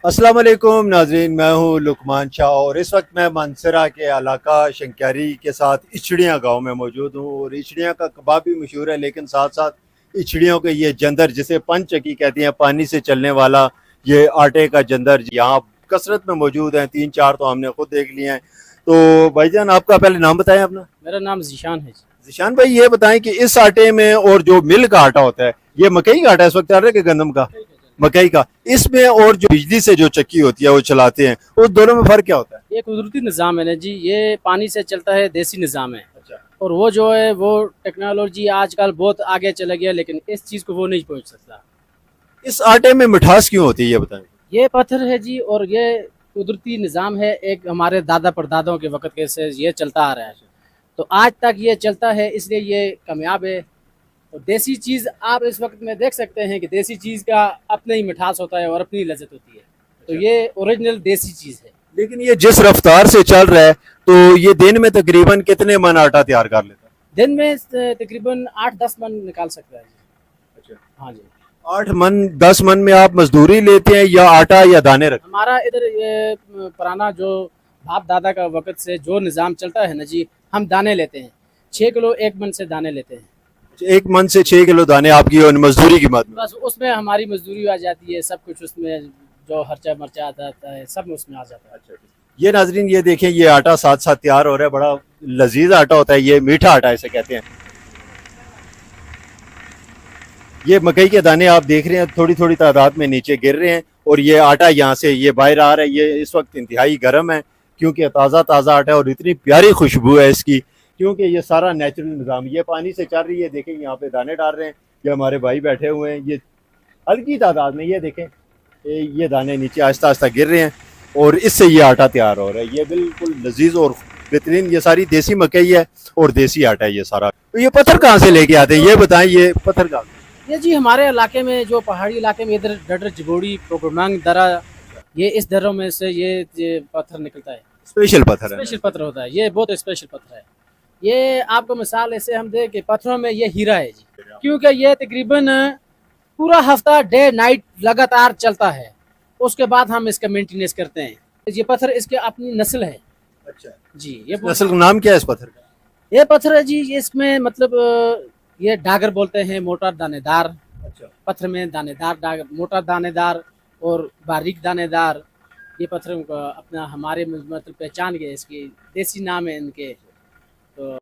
अस्सलाम वालेकुम नाजरीन, मैं हूँ लुकमान शाह और इस वक्त मैं मानसरा के इलाका शंक्यारी के साथ इचड़ियाँ गांव में मौजूद हूँ। और इचड़ियाँ का कबाब भी मशहूर है, लेकिन साथ साथ इचड़ियों के ये जंदर जिसे पंचकी कहती हैं, पानी से चलने वाला ये आटे का जंदर यहाँ कसरत में मौजूद हैं। तीन चार तो हमने खुद देख लिए हैं। तो भाईजान, आपका पहले नाम बताएं अपना। मेरा नाम जीशान है जी। जिशान भाई, ये बताएं कि इस आटे में और जो मिल का आटा होता है, ये मकई का आटा है इस वक्त चल रहा है कि गंदम का? मकई का। इसमें और जो बिजली से जो चक्की होती है वो चलाते हैं, उस दोनों में फर्क क्या होता है? ये कुदरती निज़ाम है ना जी, ये पानी से चलता है, देसी निज़ाम है। अच्छा। और वो जो है वो टेक्नोलॉजी आजकल बहुत आगे चला गया, लेकिन इस चीज़ को वो नहीं पहुंच सकता। इस आटे में मिठास क्यों होती है, ये बताएं। ये पत्थर है जी, और ये कुदरती निज़ाम है, एक हमारे दादा परदादों के वक्त के से ये चलता आ रहा है, तो आज तक ये चलता है, इसलिए ये कामयाब है। और देसी चीज़ आप इस वक्त में देख सकते हैं कि देसी चीज़ का अपना ही मिठास होता है और अपनी लज्जत होती है। तो ये ओरिजिनल देसी चीज़ है। लेकिन ये जिस रफ्तार से चल रहा है, तो ये दिन में तकरीबन कितने मन आटा तैयार कर लेता दिन में तकरीबन 8-10 मन निकाल सकता है जी। है? अच्छा। हाँ जी। 8 मन 10 मन में आप मजदूरी लेते हैं या आटा या दाने रखते हमारा इधर ये पुराना जो बाप दादा का वक्त से जो निज़ाम चलता है ना जी, हम दाने लेते हैं। 6 किलो 1 मन से दाने लेते हैं। हैं? 1 मन से 6 किलो दाने आपकी और मजदूरी की मद में? बस उसमें हमारी मजदूरी आ जाती है, सब कुछ उसमें जो खर्चा मर्चा आता है सब उसमें आ जाता है। अच्छा। ये नाजरीन, ये देखें, ये आटा साथ साथ तैयार हो रहा है। बड़ा लजीज आटा होता है, ये मीठा आटा इसे कहते हैं। ये मकई के दाने आप देख रहे हैं, थोड़ी थोड़ी तादाद में नीचे गिर रहे हैं और ये आटा यहाँ से ये बाहर आ रहा है। ये इस वक्त इंतहाई गर्म है, क्योंकि ताज़ा ताज़ा आटा है और इतनी प्यारी खुशबू है इसकी, क्योंकि ये सारा नेचुरल निज़ाम, ये पानी से चल रही है। देखें, यहाँ पे दाने डाल रहे हैं, ये हमारे भाई बैठे हुए हैं, ये हल्की तादाद में, ये देखें, ये दाने नीचे आहिस्ता आहिस्ता गिर रहे हैं और इससे ये आटा तैयार हो रहा है। ये बिल्कुल लजीज और बेहतरीन, ये सारी देसी मकई है और देसी आटा है ये सारा। तो ये पत्थर कहाँ से लेके आते हैं, ये बताएं, ये पत्थर कहाँ? ये जी हमारे इलाके में, जो पहाड़ी इलाके में, इधर डडर जबोड़ी पोगरमांग दरा, ये इस दरों में से ये पत्थर निकलता है। स्पेशल पत्थर है? स्पेशल पत्थर होता है, ये बहुत स्पेशल पत्थर है। ये आपको मिसाल ऐसे हम दे कि पत्थरों में ये हीरा है जी, क्योंकि ये तकरीबन पूरा हफ्ता डे नाइट लगातार चलता है, उसके बाद हम इसका मेंटेनेंस करते हैं। ये पत्थर इसके अपनी नस्ल है अच्छा। जी। ये नस्ल का नाम क्या है इस पत्थर का? ये पत्थर है जी, इसमें मतलब ये डागर बोलते हैं, मोटा दानेदार। अच्छा। पत्थर में दानेदार डागर, मोटा दानेदार और बारीक दानेदार। ये पत्थर का अपना हमारे मतलब पहचान के इसकी देसी नाम है इनके। तो